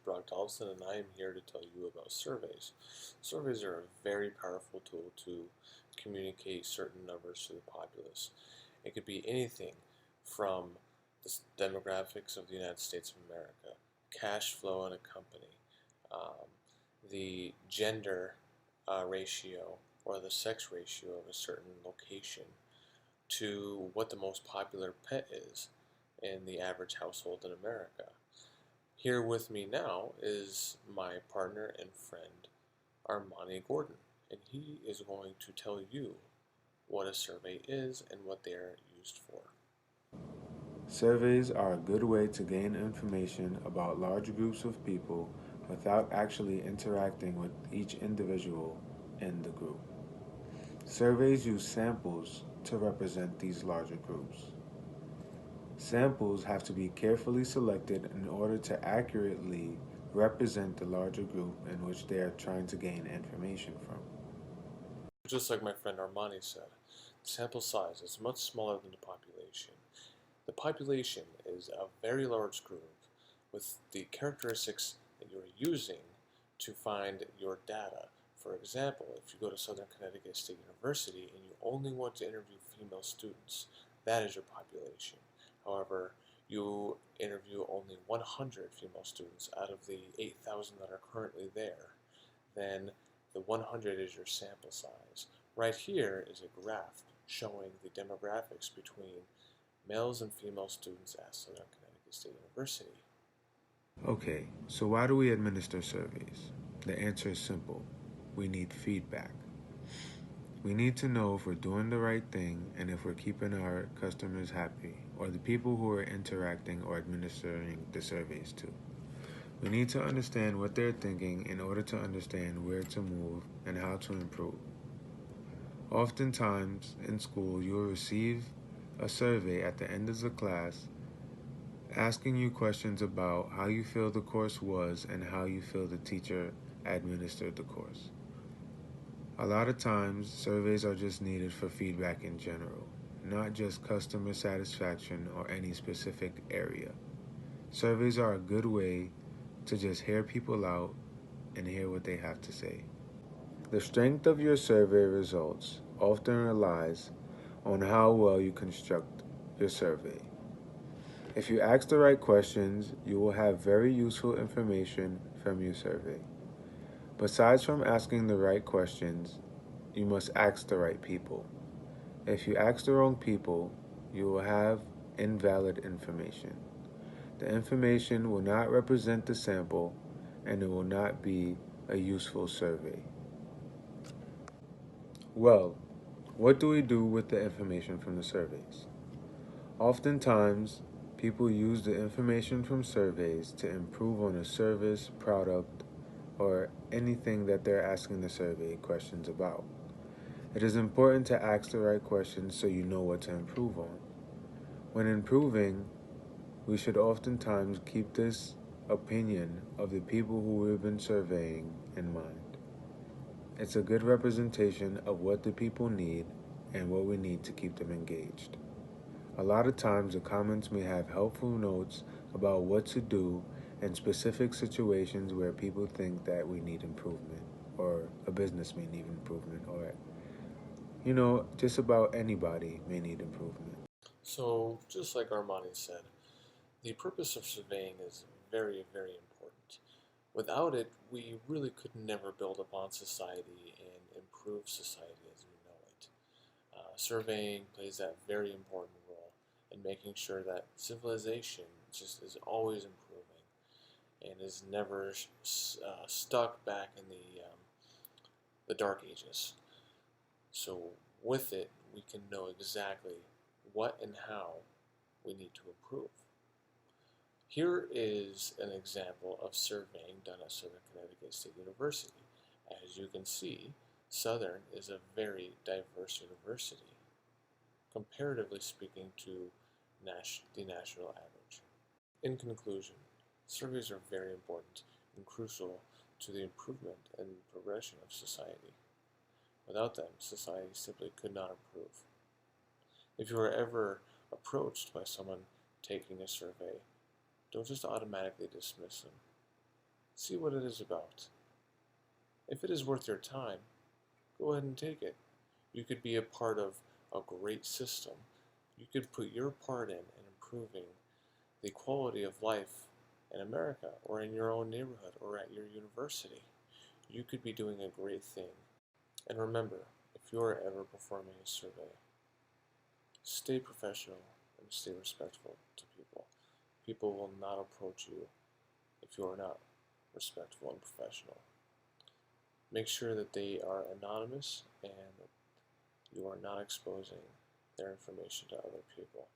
Brokk and I am here to tell you about surveys. Surveys are a very powerful tool to communicate certain numbers to the populace. It could be anything from the demographics of the United States of America, cash flow in a company, um, the gender ratio or the sex ratio of a certain location, to what the most popular pet is in the average household in America. Here with me now is my partner and friend, Armani Gordon, and he is going to tell you what a survey is and what they are used for. Surveys are a good way to gain information about large groups of people without actually interacting with each individual in the group. Surveys use samples to represent these larger groups. Samples have to be carefully selected in order to accurately represent the larger group in which they are trying to gain information from. Just like my friend Armani said, the sample size is much smaller than the population. The population is a very large group with the characteristics that you're using to find your data. For example, if you go to Southern Connecticut State University and you only want to interview female students, that is your population. However, you interview only 100 female students out of the 8,000 that are currently there, then the 100 is your sample size. Right here is a graph showing the demographics between males and female students at Southern Connecticut State University. Okay, so why do we administer surveys? The answer is simple. We need feedback. We need to know if we're doing the right thing and if we're keeping our customers happy, or the people who are interacting or administering the surveys to. We need to understand what they're thinking in order to understand where to move and how to improve. Oftentimes in school, you will receive a survey at the end of the class asking you questions about how you feel the course was and how you feel the teacher administered the course. A lot of times, surveys are just needed for feedback in general, not just customer satisfaction or any specific area. Surveys are a good way to just hear people out and hear what they have to say. The strength of your survey results often relies on how well you construct your survey. If you ask the right questions, you will have very useful information from your survey. Besides from asking the right questions, you must ask the right people. If you ask the wrong people, you will have invalid information. The information will not represent the sample and it will not be a useful survey. Well, what do we do with the information from the surveys? Oftentimes, people use the information from surveys to improve on a service, product, or anything that they're asking the survey questions about. It is important to ask the right questions so you know what to improve on. When improving, we should oftentimes keep this opinion of the people who we've been surveying in mind. It's a good representation of what the people need and what we need to keep them engaged. A lot of times the comments may have helpful notes about what to do in specific situations where people think that we need improvement, or a business may need improvement, or just about anybody may need improvement. So, just like Armani said, the purpose of surveying is very, very important. Without it, we really could never build upon society and improve society as we know it. Surveying plays that very important role in making sure that civilization just is always improving and is never stuck back in the dark ages. So with it, we can know exactly what and how we need to improve. Here is an example of surveying done at Southern Connecticut State University. As you can see, Southern is a very diverse university, comparatively speaking to the national average. In conclusion, surveys are very important and crucial to the improvement and progression of society. Without them, society simply could not improve. If you are ever approached by someone taking a survey, don't just automatically dismiss them. See what it is about. If it is worth your time, go ahead and take it. You could be a part of a great system. You could put your part in improving the quality of life in America or in your own neighborhood or at your university. You could be doing a great thing. And remember, if you are ever performing a survey, stay professional and stay respectful to people. People will not approach you if you are not respectful and professional. Make sure that they are anonymous and you are not exposing their information to other people.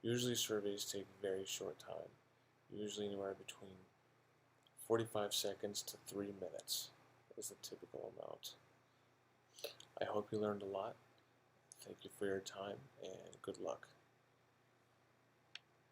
Usually surveys take a very short time, usually anywhere between 45 seconds to 3 minutes is the typical amount. I hope you learned a lot. Thank you for your time and good luck.